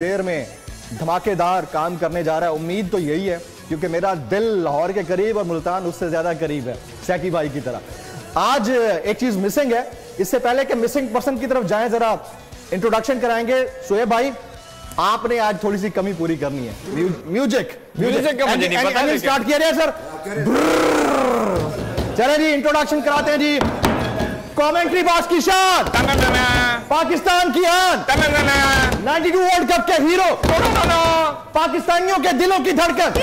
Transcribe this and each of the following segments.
देर में धमाकेदार काम करने जा रहा है। उम्मीद तो यही है क्योंकि मेरा दिल लाहौर के करीब और मुल्तान उससे ज्यादा करीब है, सैकी भाई की तरह। आज एक चीज मिसिंग है। इससे पहले कि मिसिंग पर्सन की तरफ जाएं, जरा इंट्रोडक्शन कराएंगे। सुहेब भाई, आपने आज थोड़ी सी कमी पूरी करनी है। म्यूजिक स्टार्ट किया जाए सर। चले जी, इंट्रोडक्शन कराते हैं जी। कमेंट्री बॉक्स की शान, पाकिस्तान की आन, 92 वर्ल्ड कप के हीरो, पाकिस्तानियों के दिलों की धड़कन,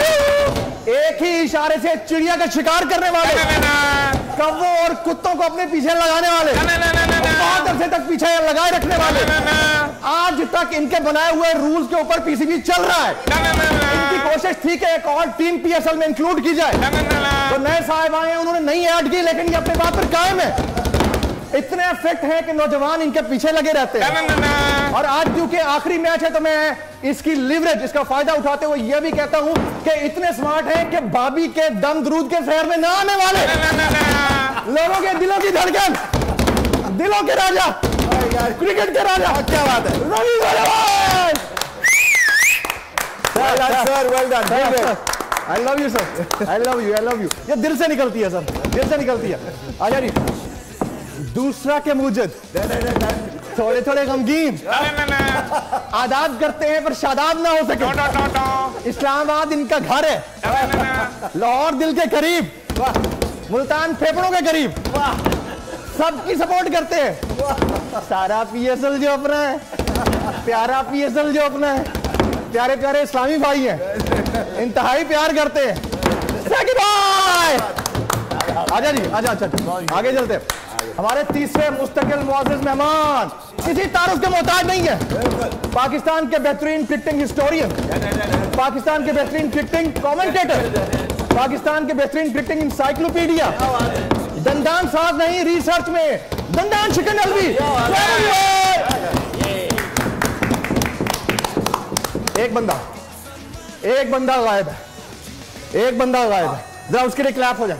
एक ही इशारे से चिड़िया का शिकार करने वाले, कौवों और कुत्तों को अपने पीछे लगाने वाले, बहुत अरसे तक पीछे लगाए रखने वाले, आज तक इनके बनाए हुए रूल्स के ऊपर पीसीबी चल रहा है। इनकी कोशिश थी कि एक और टीम पीएसएल में इंक्लूड की जाए, तो नए साहब आए, उन्होंने नहीं ऐड की, लेकिन ये अपने बात पर कायम है। इतने इफेक्ट है कि नौजवान इनके पीछे लगे रहते हैं। और आज क्योंकि आखिरी मैच है, तो मैं इसकी लिवरेज, इसका फायदा उठाते हुए यह भी कहता हूं कि इतने स्मार्ट हैं कि भाभी के दम दरूद के शहर में ना आने वाले लोगों के दिलों की धड़कन, दिलों के राजा, क्रिकेट के राजा। क्या बात है, Ravi sir, well done. I love you sir, I love you, I love you. ये दिल से निकलती है सर, दिल से निकलती है। आजा जी। दूसरा के मुजद थोड़े थोड़े गमगीन, आदाब करते हैं पर शादाब ना हो सके। इस्लामाबाद इनका घर है, लाहौर दिल के करीब, मुल्तान फेफड़ों के करीब, सबकी सपोर्ट करते हैं। सारा पीएसएल जो अपना है, प्यारा पीएसएल जो अपना है, प्यारे प्यारे इस्लामी भाई हैं, इंतहाई प्यार करते हैं। सैकी भाई आजा जी, आजा। अच्छा आगे चलते हैं। हमारे तीसरे मुस्तकिल मुआज़िज़ मेहमान किसी तारुफ के मोहताज नहीं है। पाकिस्तान के बेहतरीन क्रिकेटिंग हिस्टोरियन, पाकिस्तान के बेहतरीन क्रिकेटिंग कमेंटेटर, पाकिस्तान के बेहतरीन क्रिकेटिंग इंसाइक्लोपीडिया, दंदान साज नहीं, रिसर्च में दंदान शिकन अलवी। एक बंदा गायब है, एक बंदा गायब है, जरा उसके लिए क्लैप हो जाए।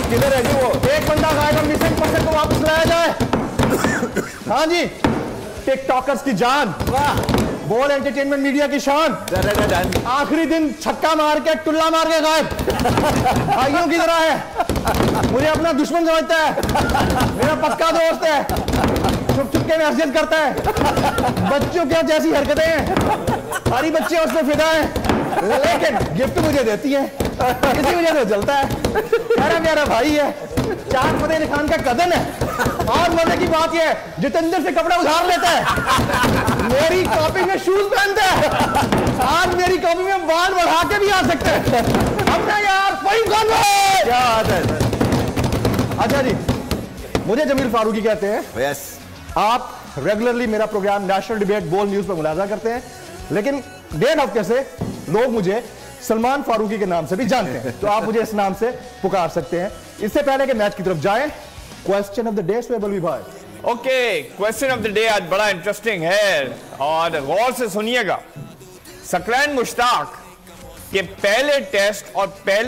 किधर है जी वो? एक बंदा गायब है, मिसिंग पर्सन को वापस लाया जाए। हाँ जी, टिकटॉकर्स की जान, बोल एंटरटेनमेंट मीडिया की शान, आखिरी दिन छक्का मार के टुल्ला मार के गायब। भाइयों की तरह है, मुझे अपना दुश्मन समझता है, मेरा पक्का दोस्त है, चुप चुप के मैसेज करता है। बच्चों क्या जैसी हरकतें हैं, सारी बच्चे उस पर फिदा हैं, लेकिन गिफ्ट मुझे देती है, इसी वजह से जलता है। मेरा प्यारा भाई है, चार फतेह अली खान का कदन है। और मजे की बात यह है, जितेंद्र से कपड़ा उधार लेता है, मेरी कॉपी में शूज पहनता है, आज मेरी कॉपी में बाल बढ़ा के भी आ सकते हैं। हमने यार क्या बात है। अच्छा जी, मुझे जमील फारूकी कहते हैं। यस। आप रेगुलरली मेरा प्रोग्राम नेशनल डिबेट बोल न्यूज पर मुलाजा करते हैं, लेकिन 1.5 हफ्ते से लोग मुझे सलमान फारूकी के नाम से भी जानते हैं, तो आप मुझे इस नाम से पुकार सकते हैं। इससे पहले कि मैच की तरफ जाएं, question of the day Suhaib Alvi भाई। Okay, question of the day आज बड़ा इंटरेस्टिंग है और गौर से सुनिएगा। सकरैन मुश्ताक के पहले टेस्ट और पहले